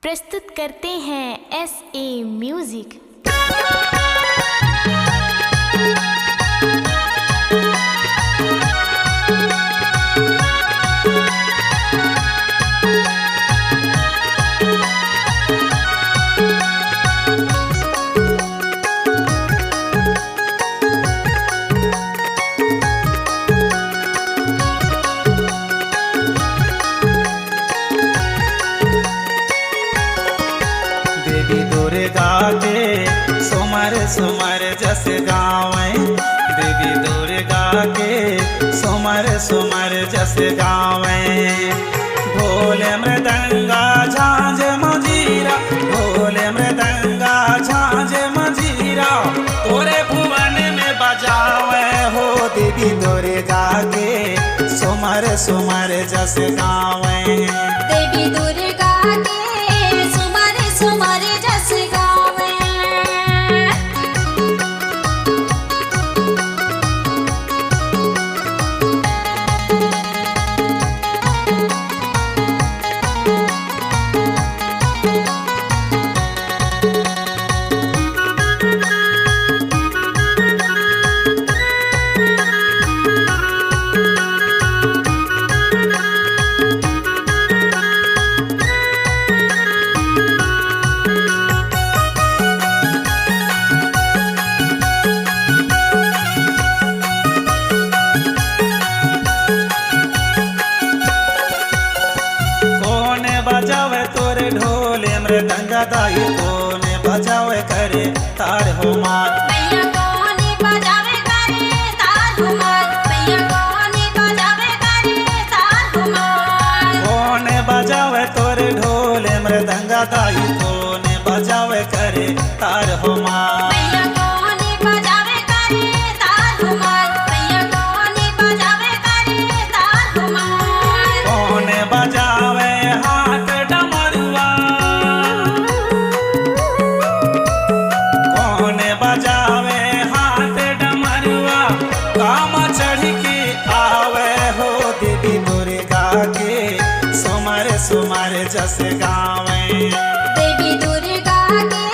प्रस्तुत करते हैं SA म्यूजिक। देवी दुर्गा के सुमर सुमर जस गावें, देवी दुर्गा के सुमर सुमर जस गावें। ढोल मृदंगा झांझ मजीरा, ढोल मृदंगा झांझ मजीरा, तोरे भुवन में बजावे हो। देवी दुर्गा के सुमर सुमर जस गावें, देवी दुर्गा के सुमर सुमर जस गावें। बजावे तोरे ढोल मृदंगा दाई, कौन बजावे करे तार हो मार। मैया कौन बजावे करे तार हो मार, मैया कौन बजावे करे तार हो मार। कौन बजावे तोरे ढोल मृदंगा दाई, कौन बजावे करे तार हो मार। मैया कौन बजावे करे तार हो मार, मैया कौन बजावे करे तार हो मार। कौन बजावे हाथ डमरुआ, कौन बजावे हाथ डमरुआ, काम चढ़ के आवे हो। देवी दुर्गा के सुमर सुमर जस गावें, देवी दुर्गा के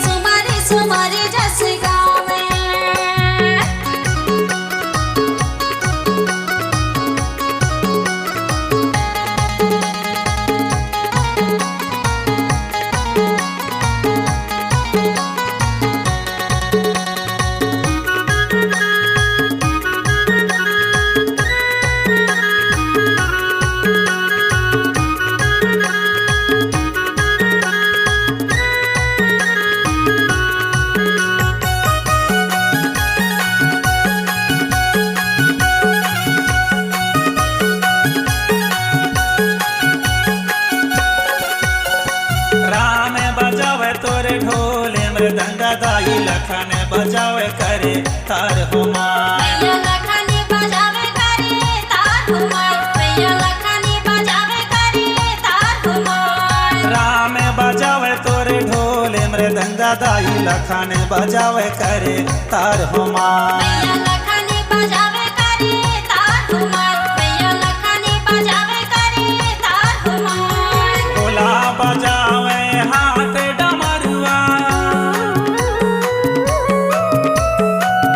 सुमर सुमर जस गावें। राम बजावे तोरे ढोल मृदंगा दाई, लखन बजावे करे तार हो मार। मैया लखन बजावे करे तार हो मार, मैया लखन बजावे करे तार हो मार। राम बजावे तोरे ढोल मृदंगा दाई, लखन बजावे करे तार हो मार। मैया लखन बजावे करे तार हो मार, मैया लखन बजावे करे तार हो मार। भोला बजावे हाथ डमरुआ,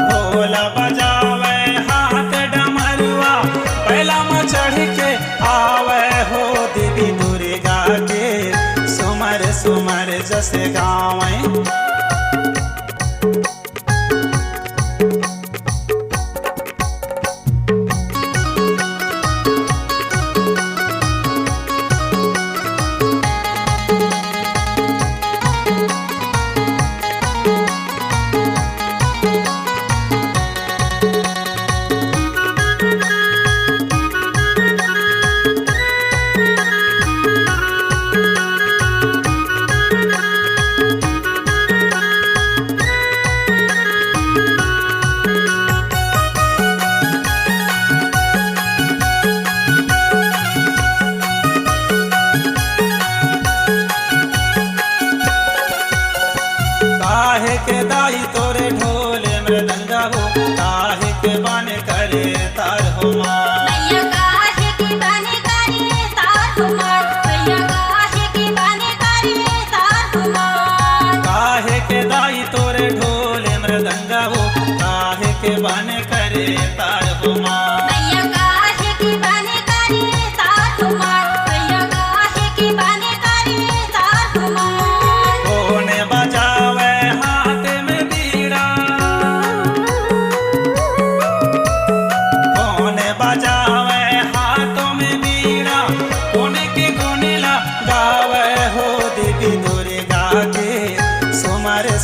भोला बजावे हाथ डमरुआ, पहला में चढ़ के आवे हो। देवी दुर्गा के सुमर सुमर जस गावें,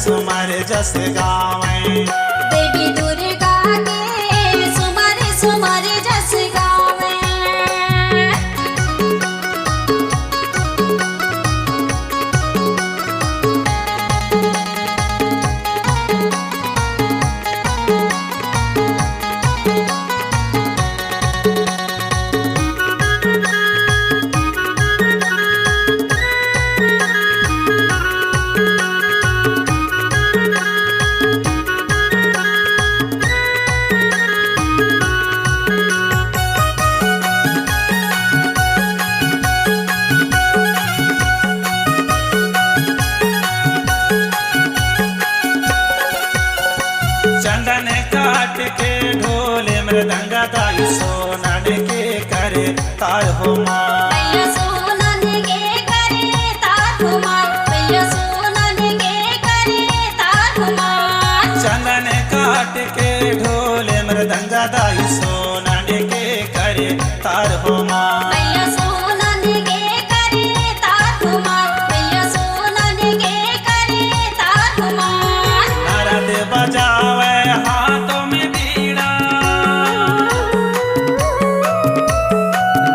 सुमर जस गावे। देवी दुर्गा के सुमर सुमर जस गावे। चंदन काट के ढोल मृदंग दाई सोनन के करे तार हो माँ। भैया सोनन के करे तार हो माँ। भैया सोनन के करे तार हो माँ। चंदन काट के ढोल मृदंग दाई सोनन के करे तार हो माँ। भैया सोनन के करे तार हो माँ। भैया सोनन के करे तार हो माँ। नारद बजावे हाथों में बीड़ा।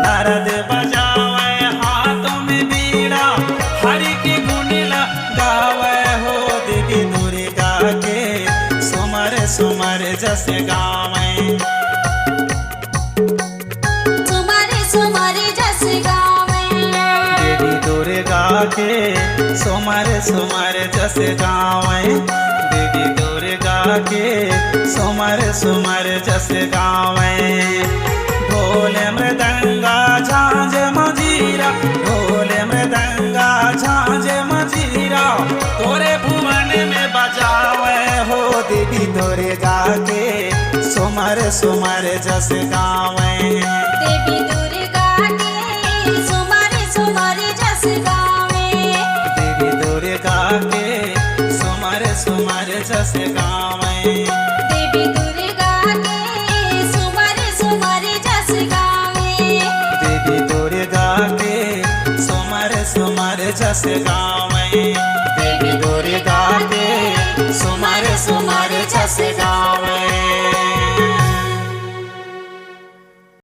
नारद बजावे हाथों में बीड़ा। हरि की गुण गावे हो देवी दुर्गा के सुमर सुमर जस गावे। सुमर सुमर जस गावे। देवी दुर्गा के सुमर सुमर जस गावे। देवी दुर्गा के सुमर सुमर जस गावे। ढोल मृदंगा झांझ मजीरा। ढोल मृदंगा झांझ मजीरा तोरे भुवन में बजावे हो देवी दुर्गा के सुमर सुमर जस गावे। देवी दुर्गा के सुमर सुमर जस गावे। देवी दुर्गा के सुमर सुमर जस गावे। देवी दुर्गा के सुमर सुमर जस गावे। देवी दुर्गा के सुमर सुमर जस गावे। देवी दुर्गा के सुमर सुमर जस गावे।